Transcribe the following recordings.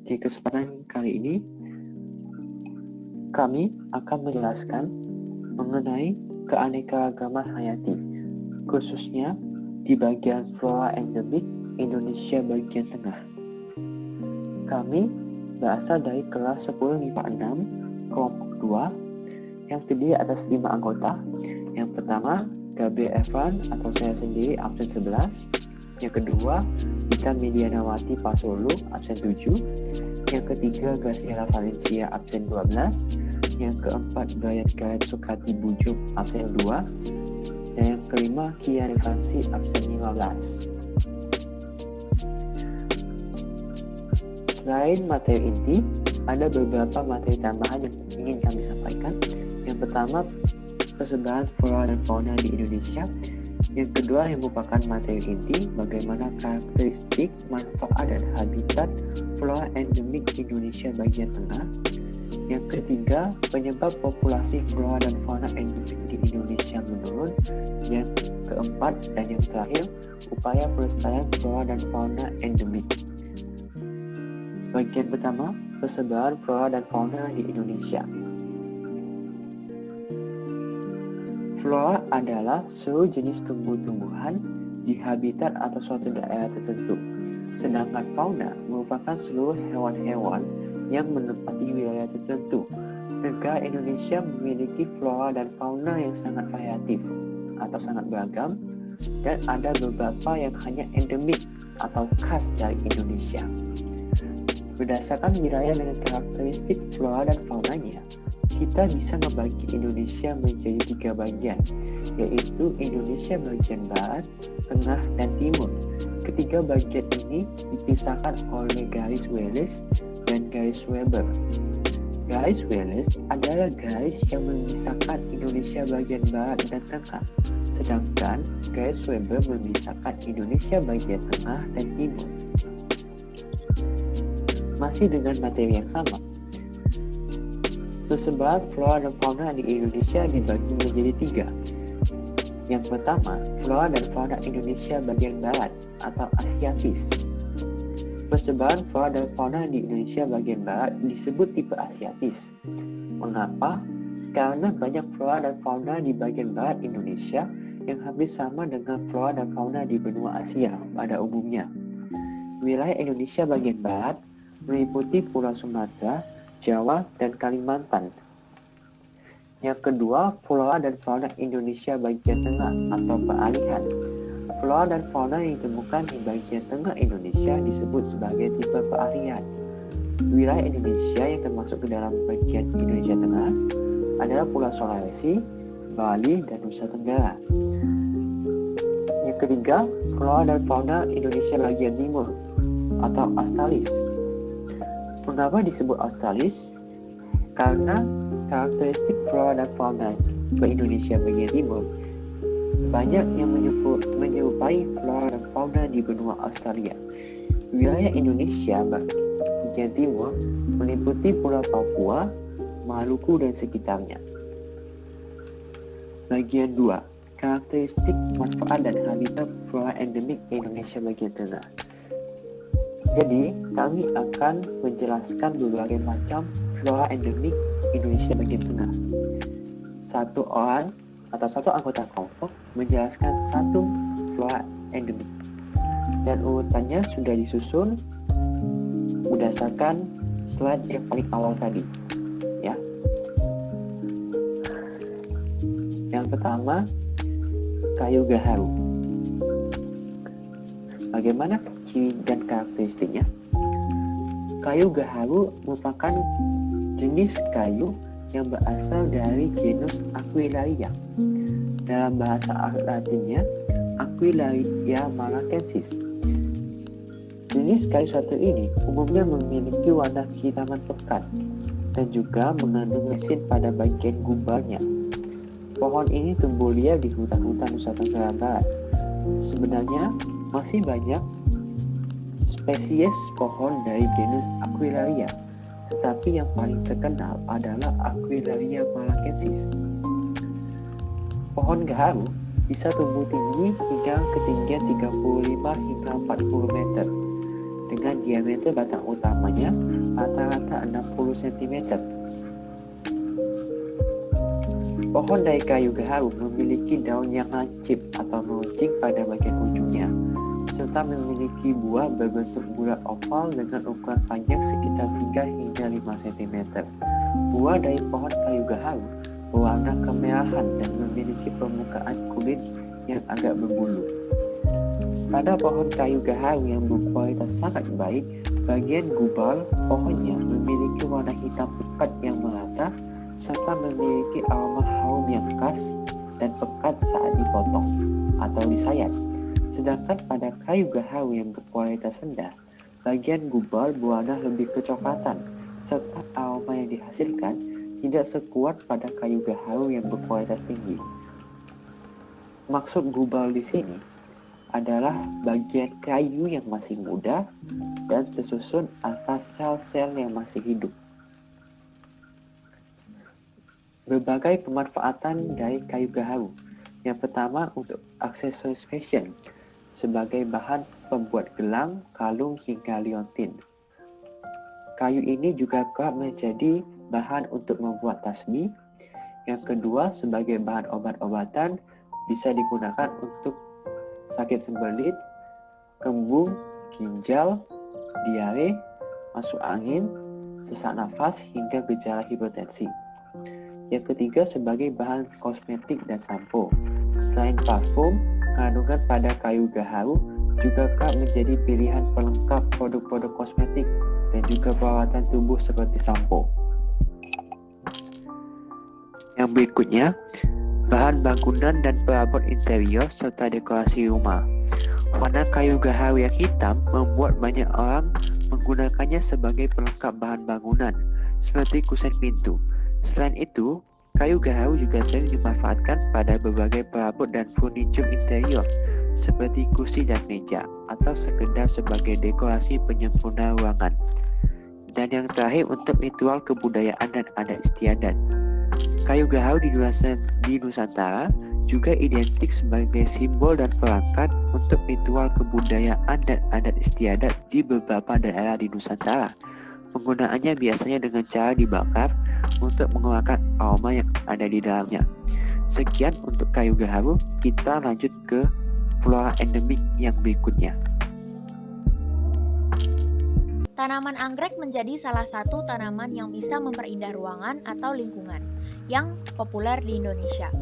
Di kesempatan kali ini, kami akan menjelaskan mengenai keanekaragaman hayati, khususnya di bagian flora endemik Indonesia bagian tengah. Kami berasal dari kelas 10 MIPA 6, kelompok 2, yang terdiri atas 5 anggota. Yang pertama, Gabriel Evan atau saya sendiri, absen 11. Yang kedua, Ika Medianawati Pasolu, absen 7. Yang ketiga, Graciela Valencia, absen 12. Yang keempat, Brian Gareth Sukati Bujuk, absen 2. Dan yang kelima, Kian Evansi, absen 15. Selain materi inti, ada beberapa materi tambahan yang ingin kami sampaikan. Yang pertama, persebaran flora dan fauna di Indonesia. Yang kedua, yang merupakan materi inti, bagaimana karakteristik, manfaat, dan habitat flora endemik Indonesia bagian tengah. Yang ketiga, penyebab populasi flora dan fauna endemik di Indonesia menurun. Yang keempat dan yang terakhir, upaya pelestarian flora dan fauna endemik. Bagian pertama, persebaran flora dan fauna di Indonesia. Flora adalah seluruh jenis tumbuh-tumbuhan di habitat atau suatu daerah tertentu. Sedangkan fauna merupakan seluruh hewan-hewan yang menempati wilayah tertentu. Negara Indonesia memiliki flora dan fauna yang sangat variatif atau sangat beragam, dan ada beberapa yang hanya endemik atau khas dari Indonesia. Berdasarkan wilayah dan karakteristik flora dan faunanya, kita bisa membagi Indonesia menjadi 3 bagian, yaitu Indonesia bagian barat, tengah, dan timur. Ketiga bagian ini dipisahkan oleh garis Wallace dan garis Weber. Garis Wallace adalah garis yang memisahkan Indonesia bagian barat dan tengah, sedangkan garis Weber memisahkan Indonesia bagian tengah dan timur. Masih dengan materi yang sama, persebaran flora dan fauna di Indonesia dibagi menjadi 3. Yang pertama, flora dan fauna Indonesia bagian barat atau Asiatis. Persebaran flora dan fauna di Indonesia bagian barat disebut tipe Asiatis. Mengapa? Karena banyak flora dan fauna di bagian barat Indonesia yang hampir sama dengan flora dan fauna di benua Asia pada umumnya. Wilayah Indonesia bagian barat meliputi Pulau Sumatera, Jawa, dan Kalimantan. Yang kedua, flora dan fauna Indonesia bagian tengah atau peralihan. Flora dan fauna yang ditemukan di bagian tengah Indonesia disebut sebagai tipe peralihan. Wilayah Indonesia yang termasuk ke dalam bagian Indonesia Tengah adalah Pulau Sulawesi, Bali, dan Nusa Tenggara. Yang ketiga, flora dan fauna Indonesia bagian timur atau Australis. Mengapa disebut Australis? Karena karakteristik flora dan fauna ke Indonesia bagian timur banyak yang menyerupai flora dan fauna di benua Australia. Wilayah Indonesia bagian timur meliputi Pulau Papua, Maluku, dan sekitarnya. Bagian 2. Karakteristik, manfaat, dan habitat flora endemik Indonesia bagian tengah. Jadi, kami akan menjelaskan berbagai macam flora endemik Indonesia bagian tengah. Satu orang atau satu anggota kelompok menjelaskan satu flora endemik. Dan urutannya sudah disusun berdasarkan slide yang paling awal tadi. Ya. Yang pertama, kayu gaharu. Bagaimana ciri dan karakteristiknya? Kayu gaharu merupakan jenis kayu yang berasal dari genus Aquilaria. Dalam bahasa Latinnya, Aquilaria malacensis. Jenis kayu satu ini umumnya memiliki warna kehitaman pekat dan juga mengandung resin pada bagian gumbalnya. Pohon ini tumbuh liar di hutan-hutan Nusa Tenggara Barat. Sebenarnya masih banyak spesies pohon dari genus Aquilaria, tetapi yang paling terkenal adalah Aquilaria malacensis. Pohon gaharu bisa tumbuh tinggi hingga ketinggian 35 hingga 40 meter dengan diameter batang utamanya rata-rata 60 cm. Pohon dari kayu gaharu memiliki daun yang lancip atau meruncing pada bagian ujungnya, serta memiliki buah berbentuk bulat oval dengan ukuran panjang sekitar 3 hingga 5 cm. Buah dari pohon kayu gaharu berwarna kemerahan dan memiliki permukaan kulit yang agak berbulu. Pada pohon kayu gaharu yang berkualitas sangat baik, bagian gubal pohonnya memiliki warna hitam pekat yang merata serta memiliki aroma harum yang khas dan pekat saat dipotong atau disayat. Sedangkan pada kayu gaharu yang berkualitas rendah, bagian gubal berwarna lebih kecoklatan serta aroma yang dihasilkan tidak sekuat pada kayu gaharu yang berkualitas tinggi. Maksud gubal di sini adalah bagian kayu yang masih muda dan tersusun atas sel-sel yang masih hidup. Berbagai pemanfaatan dari kayu gaharu. Yang pertama, untuk aksesoris fashion sebagai bahan pembuat gelang, kalung hingga liontin. Kayu ini juga kerap menjadi bahan untuk membuat tasbih. Yang kedua, sebagai bahan obat-obatan bisa digunakan untuk sakit sembelit, kembung, ginjal, diare, masuk angin, sesak nafas, hingga gejala hipertensi. Yang ketiga, sebagai bahan kosmetik dan sampo. Selain parfum, kandungan pada kayu gaharu juga kerap menjadi pilihan pelengkap produk-produk kosmetik dan juga perawatan tubuh seperti sampo. Yang berikutnya, bahan bangunan dan perabot interior serta dekorasi rumah. Warna kayu gaharu yang hitam membuat banyak orang menggunakannya sebagai pelengkap bahan bangunan, seperti kusen pintu. Selain itu, kayu gaharu juga sering dimanfaatkan pada berbagai perabot dan furniture interior, seperti kursi dan meja, atau sekedar sebagai dekorasi penyempurna ruangan. Dan yang terakhir, untuk ritual kebudayaan dan adat istiadat. Kayu gaharu di Nusantara juga identik sebagai simbol dan perangkat untuk ritual kebudayaan dan adat istiadat di beberapa daerah di Nusantara. Penggunaannya biasanya dengan cara dibakar untuk mengeluarkan aroma yang ada di dalamnya. Sekian untuk kayu gaharu, kita lanjut ke flora endemik yang berikutnya. Tanaman anggrek menjadi salah satu tanaman yang bisa memperindah ruangan atau lingkungan yang populer di Indonesia.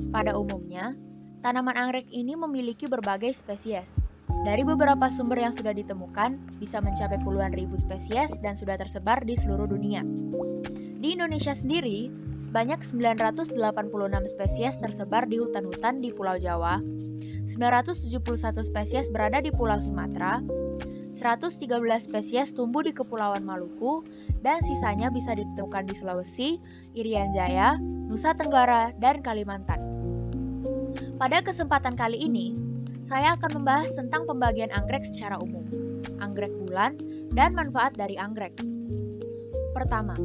Pada umumnya, tanaman anggrek ini memiliki berbagai spesies. Dari beberapa sumber yang sudah ditemukan, bisa mencapai puluhan ribu spesies dan sudah tersebar di seluruh dunia. Di Indonesia sendiri, sebanyak 986 spesies tersebar di hutan-hutan di Pulau Jawa, 971 spesies berada di Pulau Sumatera, 113 spesies tumbuh di Kepulauan Maluku, dan sisanya bisa ditemukan di Sulawesi, Irian Jaya, Nusa Tenggara, dan Kalimantan. Pada kesempatan kali ini, saya akan membahas tentang pembagian anggrek secara umum, anggrek bulan, dan manfaat dari anggrek. Pertama,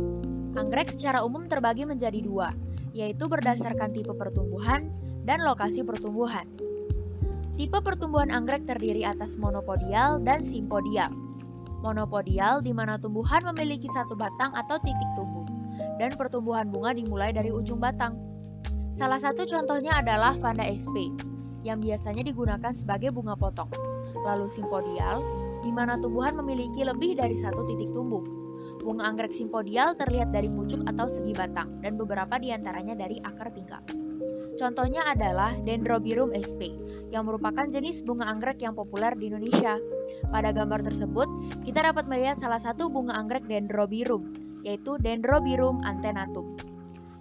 anggrek secara umum terbagi menjadi dua, yaitu berdasarkan tipe pertumbuhan dan lokasi pertumbuhan. Tipe pertumbuhan anggrek terdiri atas monopodial dan simpodial. Monopodial di mana tumbuhan memiliki satu batang atau titik tumbuh, dan pertumbuhan bunga dimulai dari ujung batang. Salah satu contohnya adalah Vanda sp, yang biasanya digunakan sebagai bunga potong. Lalu simpodial, di mana tumbuhan memiliki lebih dari satu titik tumbuh. Bunga anggrek simpodial terlihat dari pucuk atau segi batang, dan beberapa diantaranya dari akar tingkat. Contohnya adalah Dendrobirum sp, yang merupakan jenis bunga anggrek yang populer di Indonesia. Pada gambar tersebut, kita dapat melihat salah satu bunga anggrek Dendrobirum, yaitu Dendrobirum antenatum.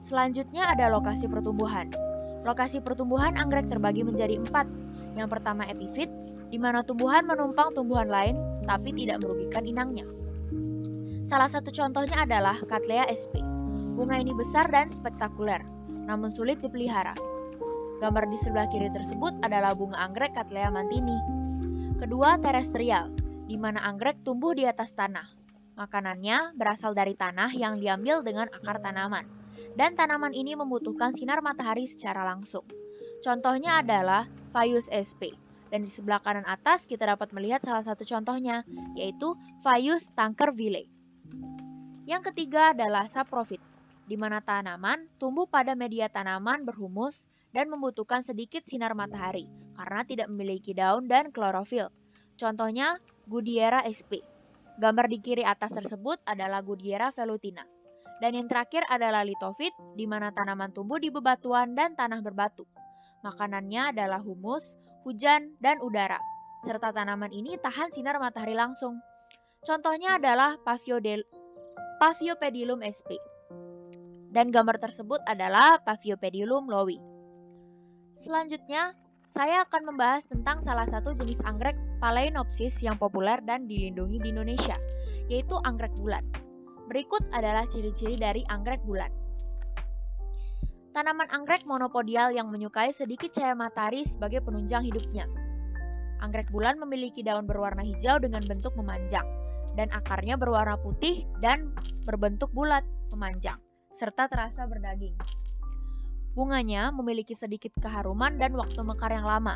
Selanjutnya ada lokasi pertumbuhan. Lokasi pertumbuhan anggrek terbagi menjadi 4. Yang pertama epifit, di mana tumbuhan menumpang tumbuhan lain, tapi tidak merugikan inangnya. Salah satu contohnya adalah Cattleya sp. Bunga ini besar dan spektakuler, namun sulit dipelihara. Gambar di sebelah kiri tersebut adalah bunga anggrek Cattleya mantini. Kedua, terestrial, di mana anggrek tumbuh di atas tanah. Makanannya berasal dari tanah yang diambil dengan akar tanaman, dan tanaman ini membutuhkan sinar matahari secara langsung. Contohnya adalah Phaeus sp. Dan di sebelah kanan atas kita dapat melihat salah satu contohnya, yaitu Fayus Tankerville. Yang ketiga adalah saprofit, di mana tanaman tumbuh pada media tanaman berhumus dan membutuhkan sedikit sinar matahari karena tidak memiliki daun dan klorofil. Contohnya Goodyear sp. Gambar di kiri atas tersebut adalah Goodyear velutina. Dan yang terakhir adalah litofit, di mana tanaman tumbuh di bebatuan dan tanah berbatu. Makanannya adalah humus, hujan, dan udara. Serta tanaman ini tahan sinar matahari langsung. Contohnya adalah Paphiopedilum sp. Dan gambar tersebut adalah Paphiopedilum lowi. Selanjutnya, saya akan membahas tentang salah satu jenis anggrek Phalaenopsis yang populer dan dilindungi di Indonesia, yaitu anggrek bulan. Berikut adalah ciri-ciri dari anggrek bulan. Tanaman anggrek monopodial yang menyukai sedikit cahaya matahari sebagai penunjang hidupnya. Anggrek bulan memiliki daun berwarna hijau dengan bentuk memanjang, dan akarnya berwarna putih dan berbentuk bulat, memanjang, serta terasa berdaging. Bunganya memiliki sedikit keharuman dan waktu mekar yang lama.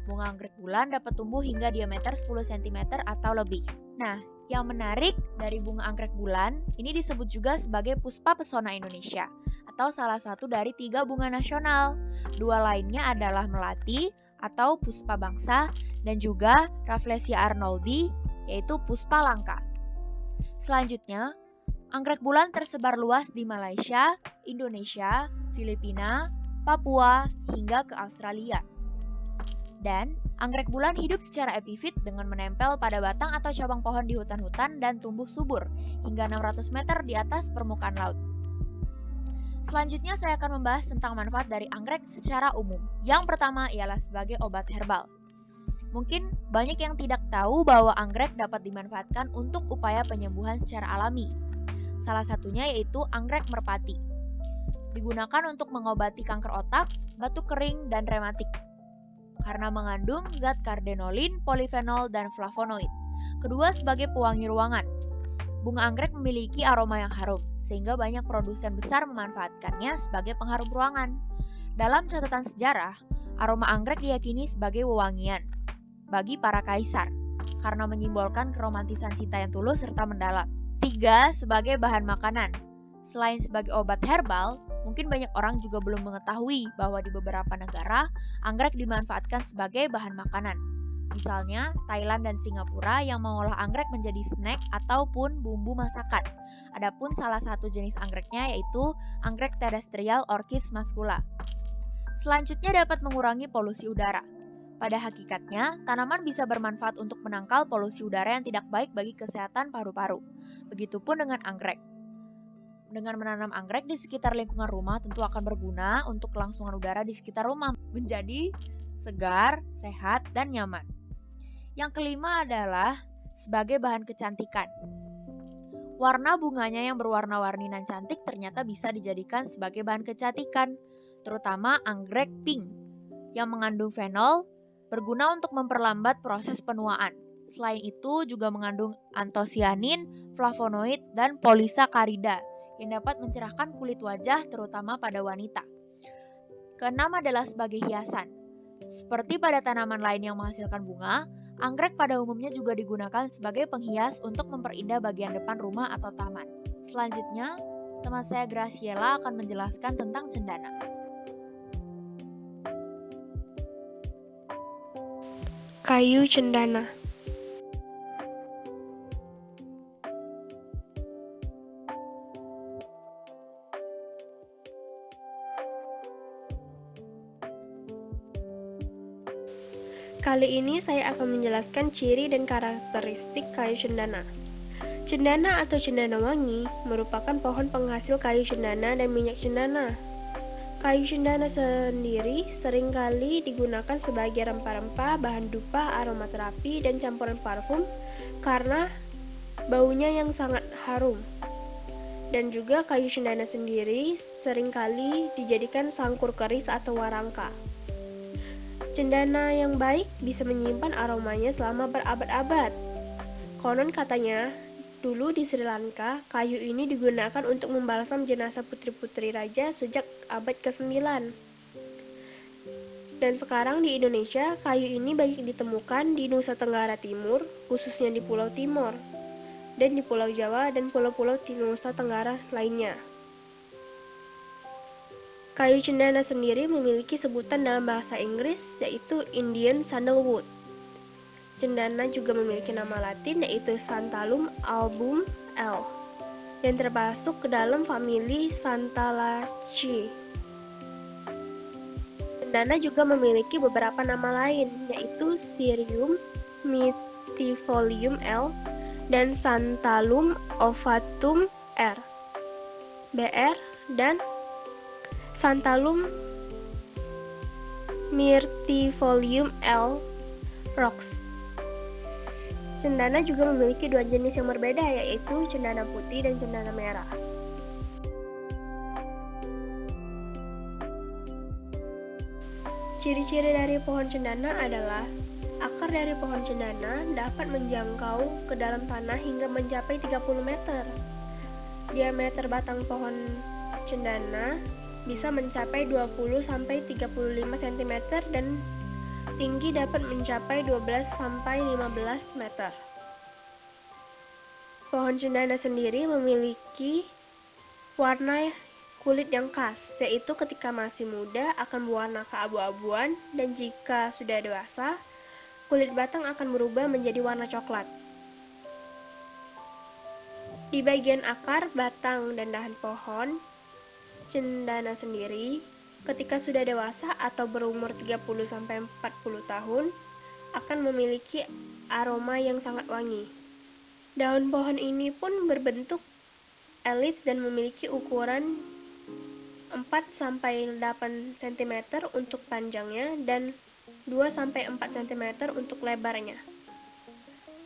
Bunga anggrek bulan dapat tumbuh hingga diameter 10 cm atau lebih. Nah, yang menarik dari bunga anggrek bulan, ini disebut juga sebagai puspa pesona Indonesia, atau salah satu dari 3 bunga nasional. 2 lainnya adalah melati, atau puspa bangsa, dan juga Rafflesia arnoldi, yaitu puspa langka. Selanjutnya, anggrek bulan tersebar luas di Malaysia, Indonesia, Filipina, Papua, hingga ke Australia. Dan anggrek bulan hidup secara epifit dengan menempel pada batang atau cabang pohon di hutan-hutan dan tumbuh subur hingga 600 meter di atas permukaan laut. Selanjutnya saya akan membahas tentang manfaat dari anggrek secara umum. Yang pertama ialah sebagai obat herbal. Mungkin banyak yang tidak tahu bahwa anggrek dapat dimanfaatkan untuk upaya penyembuhan secara alami. Salah satunya yaitu anggrek merpati. Digunakan untuk mengobati kanker otak, batuk kering, dan rematik. Karena mengandung zat kardenolin, polifenol, dan flavonoid. Kedua, sebagai pewangi ruangan. Bunga anggrek memiliki aroma yang harum, sehingga banyak produsen besar memanfaatkannya sebagai pengharum ruangan. Dalam catatan sejarah, aroma anggrek diyakini sebagai wewangian bagi para kaisar, karena menyimbolkan keromantisan cinta yang tulus serta mendalam. 3. Sebagai bahan makanan. Selain sebagai obat herbal, mungkin banyak orang juga belum mengetahui bahwa di beberapa negara, anggrek dimanfaatkan sebagai bahan makanan. Misalnya, Thailand dan Singapura yang mengolah anggrek menjadi snack ataupun bumbu masakan. Adapun salah satu jenis anggreknya yaitu anggrek terrestrial Orchis mascula. Selanjutnya dapat mengurangi polusi udara. Pada hakikatnya, tanaman bisa bermanfaat untuk menangkal polusi udara yang tidak baik bagi kesehatan paru-paru. Begitupun dengan anggrek. Dengan menanam anggrek di sekitar lingkungan rumah tentu akan berguna untuk kelangsungan udara di sekitar rumah menjadi segar, sehat, dan nyaman. Yang kelima adalah sebagai bahan kecantikan. Warna bunganya yang berwarna-warni dan cantik ternyata bisa dijadikan sebagai bahan kecantikan, terutama anggrek pink yang mengandung fenol, berguna untuk memperlambat proses penuaan. Selain itu juga mengandung antosianin, flavonoid, dan polisakarida yang dapat mencerahkan kulit wajah terutama pada wanita. Keenam adalah sebagai hiasan. Seperti pada tanaman lain yang menghasilkan bunga, anggrek pada umumnya juga digunakan sebagai penghias untuk memperindah bagian depan rumah atau taman. Selanjutnya, teman saya Graciela akan menjelaskan tentang cendana. Kayu cendana. Kali ini saya akan menjelaskan ciri dan karakteristik kayu cendana. Cendana atau cendana wangi merupakan pohon penghasil kayu cendana dan minyak cendana. Kayu cendana sendiri seringkali digunakan sebagai rempah-rempah, bahan dupa, aromaterapi, dan campuran parfum karena baunya yang sangat harum. Dan juga kayu cendana sendiri seringkali dijadikan sangkur keris atau warangka. Cendana yang baik bisa menyimpan aromanya selama berabad-abad. Konon katanya, dulu di Sri Lanka, kayu ini digunakan untuk membalsam jenazah putri-putri raja sejak abad ke-9. Dan sekarang di Indonesia, kayu ini banyak ditemukan di Nusa Tenggara Timur, khususnya di Pulau Timor, dan di Pulau Jawa dan pulau-pulau di Nusa Tenggara lainnya. Kayu cendana sendiri memiliki sebutan dalam bahasa Inggris, yaitu Indian Sandalwood. Cendana juga memiliki nama latin, yaitu Santalum album L, yang termasuk ke dalam famili Santalaceae. Cendana juga memiliki beberapa nama lain, yaitu Cerium mistifolium L dan Santalum ovatum R, BR, dan Santalum myrtifolium L. Rox. Cendana juga memiliki dua jenis yang berbeda, yaitu cendana putih dan cendana merah. Ciri-ciri dari pohon cendana adalah akar dari pohon cendana dapat menjangkau ke dalam tanah hingga mencapai 30 meter. Diameter batang pohon cendana bisa mencapai 20-35 cm dan tinggi dapat mencapai 12-15 meter. Pohon cendana sendiri memiliki warna kulit yang khas, yaitu ketika masih muda akan berwarna keabu-abuan dan jika sudah dewasa, kulit batang akan berubah menjadi warna coklat. Di bagian akar, batang, dan dahan pohon cendana sendiri, ketika sudah dewasa atau berumur 30-40 tahun, akan memiliki aroma yang sangat wangi. Daun pohon ini pun berbentuk elips dan memiliki ukuran 4-8 cm untuk panjangnya dan 2-4 cm untuk lebarnya.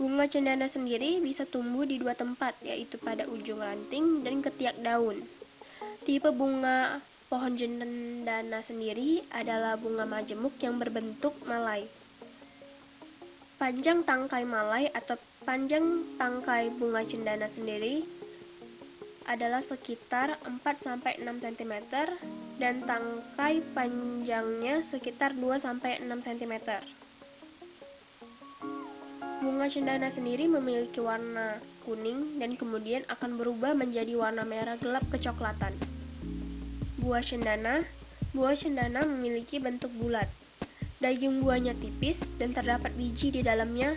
Bunga cendana sendiri bisa tumbuh di dua tempat, yaitu pada ujung ranting dan ketiak daun. Tipe bunga pohon cendana sendiri adalah bunga majemuk yang berbentuk malai. Panjang tangkai malai atau panjang tangkai bunga cendana sendiri adalah sekitar 4-6 cm dan tangkai panjangnya sekitar 2-6 cm. Bunga cendana sendiri memiliki warna kuning dan kemudian akan berubah menjadi warna merah gelap kecoklatan. Buah cendana memiliki bentuk bulat. Daging buahnya tipis dan terdapat biji di dalamnya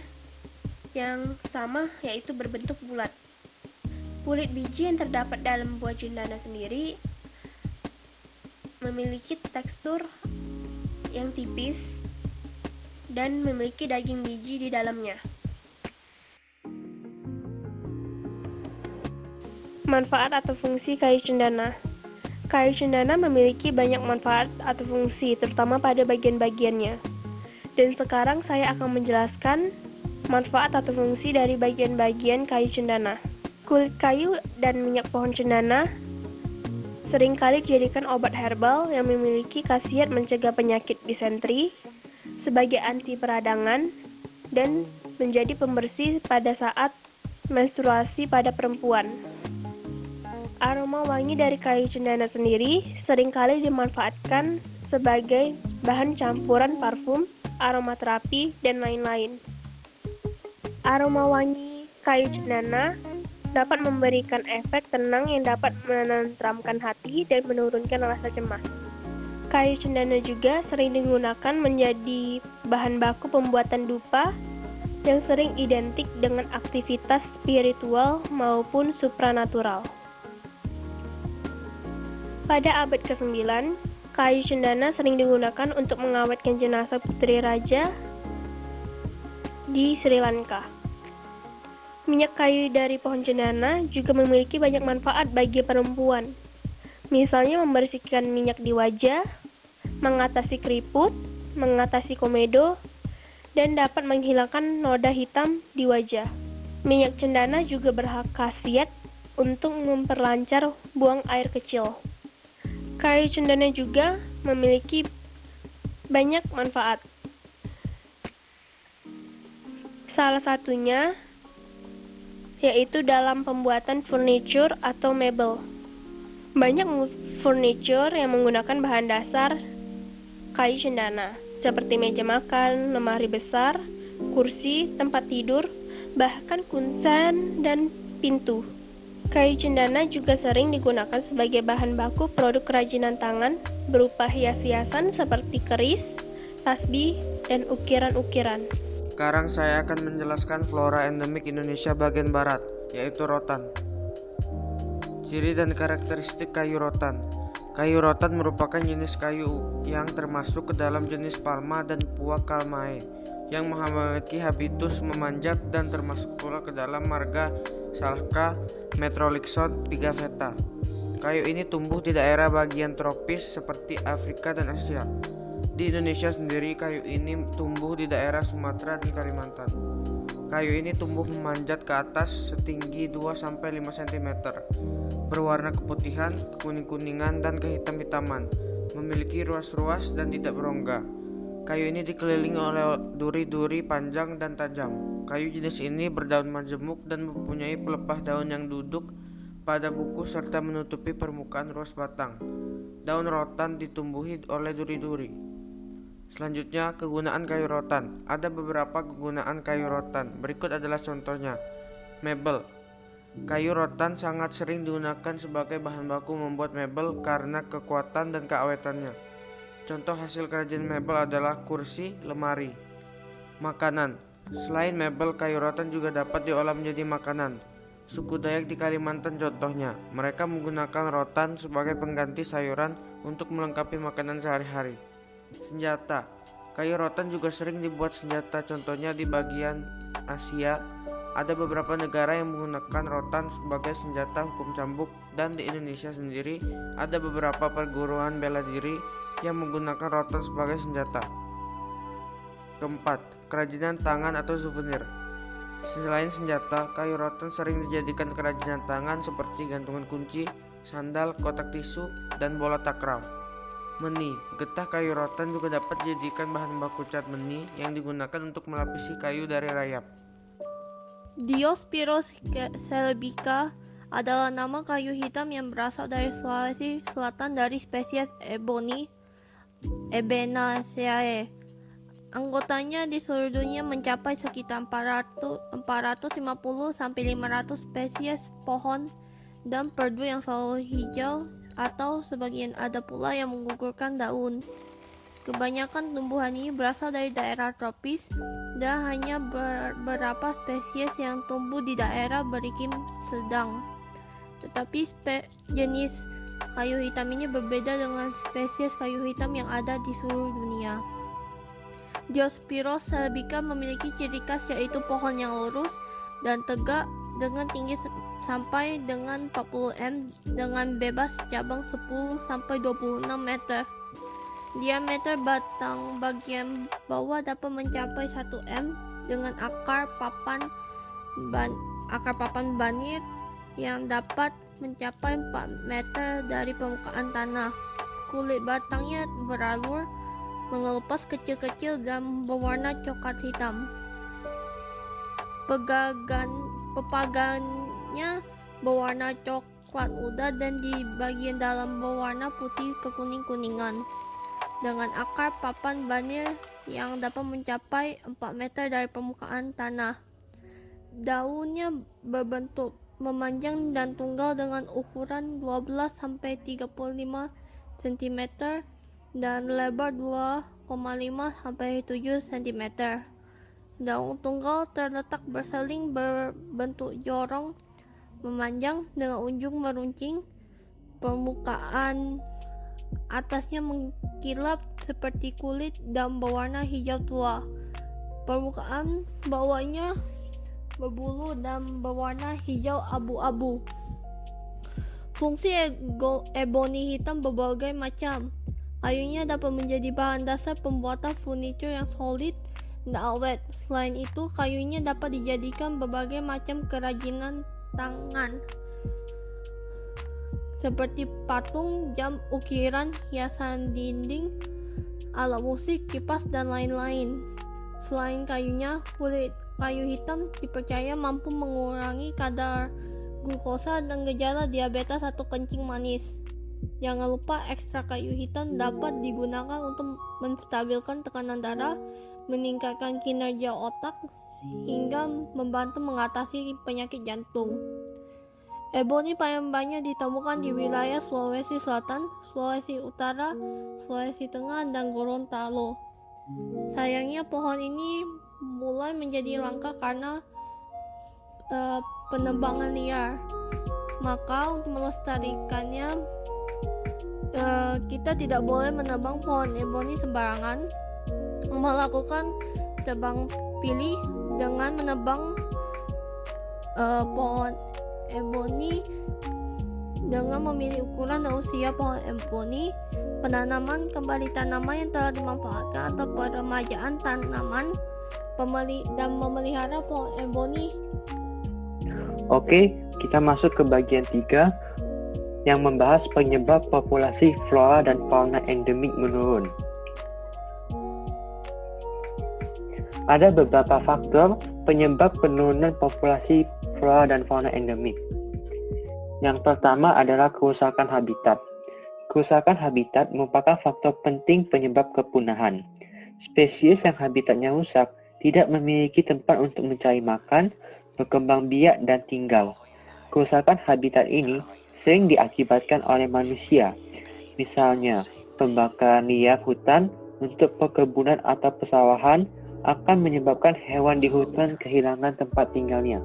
yang sama, yaitu berbentuk bulat. Kulit biji yang terdapat dalam buah cendana sendiri memiliki tekstur yang tipis dan memiliki daging biji di dalamnya. Manfaat atau fungsi kayu cendana. Kayu cendana memiliki banyak manfaat atau fungsi, terutama pada bagian-bagiannya. Dan sekarang saya akan menjelaskan manfaat atau fungsi dari bagian-bagian kayu cendana. Kulit kayu dan minyak pohon cendana seringkali dijadikan obat herbal yang memiliki khasiat mencegah penyakit disentri, sebagai anti peradangan, dan menjadi pembersih pada saat menstruasi pada perempuan. Aroma wangi dari kayu cendana sendiri seringkali dimanfaatkan sebagai bahan campuran parfum, aromaterapi, dan lain-lain. Aroma wangi kayu cendana dapat memberikan efek tenang yang dapat menenteramkan hati dan menurunkan rasa cemas. Kayu cendana juga sering digunakan menjadi bahan baku pembuatan dupa yang sering identik dengan aktivitas spiritual maupun supranatural. Pada abad ke-9, kayu cendana sering digunakan untuk mengawetkan jenazah putri raja di Sri Lanka. Minyak kayu dari pohon cendana juga memiliki banyak manfaat bagi perempuan. Misalnya membersihkan minyak di wajah, mengatasi keriput, mengatasi komedo, dan dapat menghilangkan noda hitam di wajah. Minyak cendana juga berkhasiat untuk memperlancar buang air kecil. Kayu cendana juga memiliki banyak manfaat. Salah satunya yaitu dalam pembuatan furniture atau mebel. Banyak furniture yang menggunakan bahan dasar kayu cendana, seperti meja makan, lemari besar, kursi, tempat tidur, bahkan kuncen dan pintu. Kayu cendana juga sering digunakan sebagai bahan baku produk kerajinan tangan berupa hias-hiasan seperti keris, tasbih, dan ukiran-ukiran. Sekarang saya akan menjelaskan flora endemik Indonesia bagian barat, yaitu rotan. Ciri dan karakteristik kayu rotan. Kayu rotan merupakan jenis kayu yang termasuk ke dalam jenis palma dan Puakalmae yang memiliki habitus memanjat dan termasuk pula ke dalam marga Salca Metrolixon pigavetta. Kayu ini tumbuh di daerah bagian tropis seperti Afrika dan Asia. Di Indonesia sendiri, kayu ini tumbuh di daerah Sumatera dan Kalimantan. Kayu ini tumbuh memanjat ke atas setinggi 2-5 cm, berwarna keputihan, kekuning-kuningan, dan kehitam-hitaman, memiliki ruas-ruas dan tidak berongga. Kayu ini dikelilingi oleh duri-duri panjang dan tajam. Kayu jenis ini berdaun majemuk dan mempunyai pelepah daun yang duduk pada buku serta menutupi permukaan ruas batang. Daun rotan ditumbuhi oleh duri-duri. Selanjutnya, kegunaan kayu rotan. Ada beberapa kegunaan kayu rotan. Berikut adalah contohnya. Mebel. Kayu rotan sangat sering digunakan sebagai bahan baku membuat mebel karena kekuatan dan keawetannya. Contoh hasil kerajinan mebel adalah kursi, lemari. Makanan. Selain mebel, kayu rotan juga dapat diolah menjadi makanan. Suku Dayak di Kalimantan contohnya. Mereka menggunakan rotan sebagai pengganti sayuran untuk melengkapi makanan sehari-hari. Senjata. Kayu rotan juga sering dibuat senjata, contohnya di bagian Asia. Ada beberapa negara yang menggunakan rotan sebagai senjata hukum cambuk, dan di Indonesia sendiri ada beberapa perguruan bela diri yang menggunakan rotan sebagai senjata. Keempat, kerajinan tangan atau souvenir. Selain senjata, kayu rotan sering dijadikan kerajinan tangan seperti gantungan kunci, sandal, kotak tisu, dan bola takraw. Meni. Getah kayu rotan juga dapat dijadikan bahan baku cat meni yang digunakan untuk melapisi kayu dari rayap. Diospyros celebica adalah nama kayu hitam yang berasal dari Sulawesi Selatan dari spesies Ebenaceae. Anggotanya di seluruh dunia mencapai sekitar 450-500 spesies pohon dan perdu yang selalu hijau, atau sebagian ada pula yang menggugurkan daun. Kebanyakan tumbuhan ini berasal dari daerah tropis dan hanya beberapa spesies yang tumbuh di daerah beriklim sedang. Tetapi jenis kayu hitam ini berbeda dengan spesies kayu hitam yang ada di seluruh dunia. Diospyros celebica memiliki ciri khas yaitu pohon yang lurus dan tegak dengan tinggi sampai dengan 40 m dengan bebas cabang 10-26 meter. Diameter batang bagian bawah dapat mencapai 1 m dengan akar papan banir yang dapat mencapai 4 meter dari permukaan tanah. Kulit batangnya beralur, mengelupas kecil-kecil dan berwarna coklat hitam. Pepagannya berwarna coklat muda dan di bagian dalam berwarna putih kekuning-kuningan, dengan akar papan banir yang dapat mencapai 4 meter dari permukaan tanah. Daunnya berbentuk memanjang dan tunggal dengan ukuran 12-35 cm dan lebar 2,5-7 cm. Daun tunggal terletak berseling berbentuk jorong memanjang dengan ujung meruncing. Permukaan atasnya mengkilap seperti kulit dan berwarna hijau tua. Permukaan bawahnya berbulu dan berwarna hijau abu-abu. Fungsi eboni hitam berbagai macam. Kayunya dapat menjadi bahan dasar pembuatan furnitur yang solid dan awet. Selain itu, kayunya dapat dijadikan berbagai macam kerajinan tangan, seperti patung, jam, ukiran, hiasan dinding, alat musik, kipas, dan lain-lain. Selain kayunya, kulit kayu hitam dipercaya mampu mengurangi kadar glukosa dan gejala diabetes atau kencing manis. Jangan lupa ekstra kayu hitam dapat digunakan untuk menstabilkan tekanan darah, meningkatkan kinerja otak, hingga membantu mengatasi penyakit jantung. Eboni paling banyak ditemukan di wilayah Sulawesi Selatan, Sulawesi Utara, Sulawesi Tengah, dan Gorontalo. Sayangnya pohon ini mulai menjadi langka karena penebangan liar. Maka untuk melestarikannya, kita tidak boleh menebang pohon eboni sembarangan. Melakukan tebang pilih dengan menebang pohon eboni dengan memilih ukuran dan usia pohon eboni, penanaman kembali tanaman yang telah dimanfaatkan atau peremajaan tanaman, dan memelihara pohon eboni. Oke, kita masuk ke bagian 3 yang membahas penyebab populasi flora dan fauna endemik menurun. Ada beberapa faktor penyebab penurunan populasi flora dan fauna endemik. Yang pertama adalah kerusakan habitat. Kerusakan habitat merupakan faktor penting penyebab kepunahan. Spesies yang habitatnya rusak tidak memiliki tempat untuk mencari makan, berkembang biak, dan tinggal. Kerusakan habitat ini sering diakibatkan oleh manusia, misalnya pembakaran liar hutan untuk perkebunan atau persawahan akan menyebabkan hewan di hutan kehilangan tempat tinggalnya.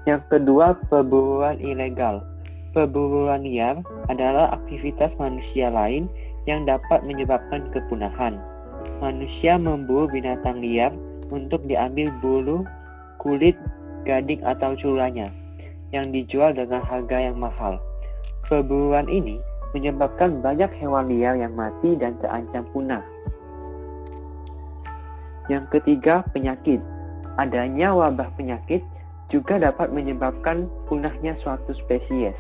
Yang kedua, perburuan ilegal. Perburuan liar adalah aktivitas manusia lain yang dapat menyebabkan kepunahan. Manusia memburu binatang liar untuk diambil bulu, kulit, gading atau culanya yang dijual dengan harga yang mahal. Perburuan ini menyebabkan banyak hewan liar yang mati dan terancam punah. Yang ketiga, penyakit. Adanya wabah penyakit juga dapat menyebabkan punahnya suatu spesies,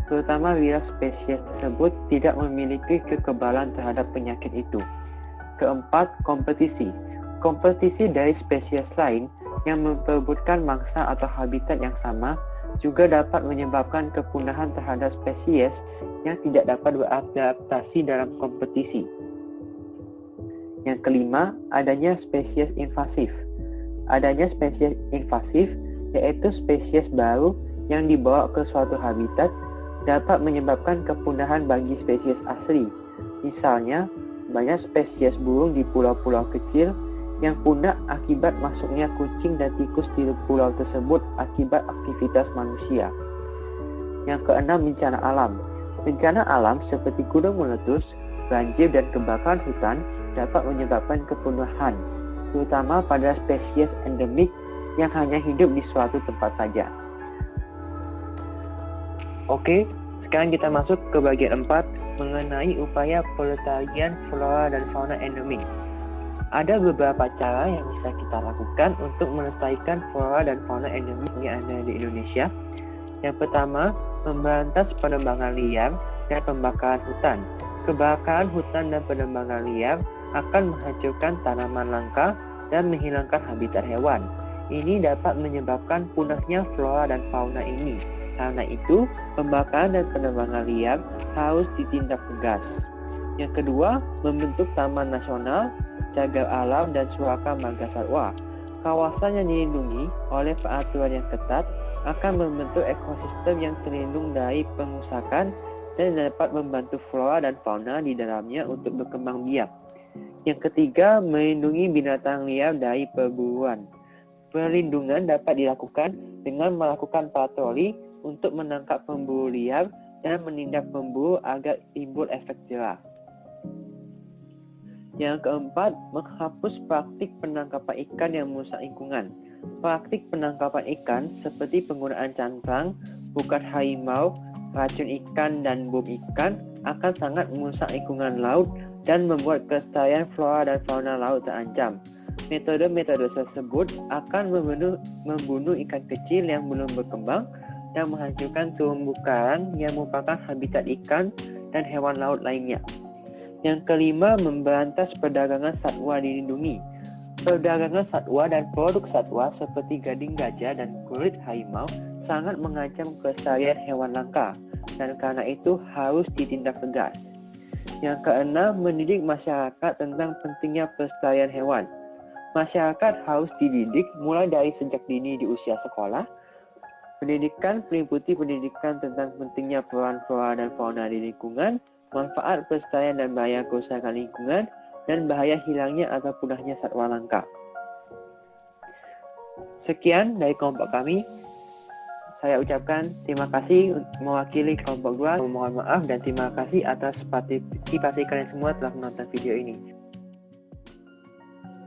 terutama bila spesies tersebut tidak memiliki kekebalan terhadap penyakit itu. Keempat, kompetisi. Kompetisi dari spesies lain yang memperebutkan mangsa atau habitat yang sama juga dapat menyebabkan kepunahan terhadap spesies yang tidak dapat beradaptasi dalam kompetisi. Yang kelima, adanya spesies invasif. Adanya spesies invasif yaitu spesies baru yang dibawa ke suatu habitat dapat menyebabkan kepunahan bagi spesies asli. Misalnya, banyak spesies burung di pulau-pulau kecil yang punah akibat masuknya kucing dan tikus di pulau tersebut akibat aktivitas manusia. Yang keenam, bencana alam. Bencana alam seperti gunung meletus, banjir, dan kebakaran hutan dapat menyebabkan kepunahan, terutama pada spesies endemik yang hanya hidup di suatu tempat saja. Oke, sekarang kita masuk ke bagian 4 mengenai upaya pelestarian flora dan fauna endemik. Ada beberapa cara yang bisa kita lakukan untuk melestarikan flora dan fauna endemik yang ada di Indonesia. Yang pertama, memberantas penebangan liar dan pembakaran hutan. Kebakaran hutan dan penebangan liar akan menghancurkan tanaman langka dan menghilangkan habitat hewan. Ini dapat menyebabkan punahnya flora dan fauna ini. Karena itu, pembakaran dan penebangan liar harus ditindak tegas. Yang kedua, membentuk taman nasional, cagar alam, dan suaka marga satwa. Kawasan yang dilindungi oleh peraturan yang ketat akan membentuk ekosistem yang terlindung dari pengusakan dan dapat membantu flora dan fauna di dalamnya untuk berkembang biak. Yang ketiga, melindungi binatang liar dari perburuan. Perlindungan dapat dilakukan dengan melakukan patroli untuk menangkap pemburu liar dan menindak pemburu agar timbul efek jerah. Yang keempat, menghapus praktik penangkapan ikan yang merusak lingkungan. Praktik penangkapan ikan seperti penggunaan cantrang, bukan harimau, racun ikan, dan bom ikan akan sangat merusak lingkungan laut dan membuat kelestarian flora dan fauna laut terancam. Metode-metode tersebut akan membunuh ikan kecil yang belum berkembang dan menghancurkan terumbu karang yang merupakan habitat ikan dan hewan laut lainnya. Yang kelima, memberantas perdagangan satwa dilindungi. Perdagangan satwa dan produk satwa seperti gading gajah dan kulit harimau sangat mengancam kelestarian hewan langka. dan karena itu harus ditindak tegas. Yang keenam, mendidik masyarakat tentang pentingnya pelestarian hewan. Masyarakat harus dididik mulai dari sejak dini di usia sekolah. Pendidikan meliputi pendidikan tentang pentingnya peran flora dan fauna di lingkungan, manfaat pelestarian dan bahaya kerusakan lingkungan, dan bahaya hilangnya atau punahnya satwa langka. Sekian dari kelompok kami. Saya ucapkan terima kasih mewakili kelompok 2. Mohon maaf dan terima kasih atas partisipasi kalian semua telah menonton video ini.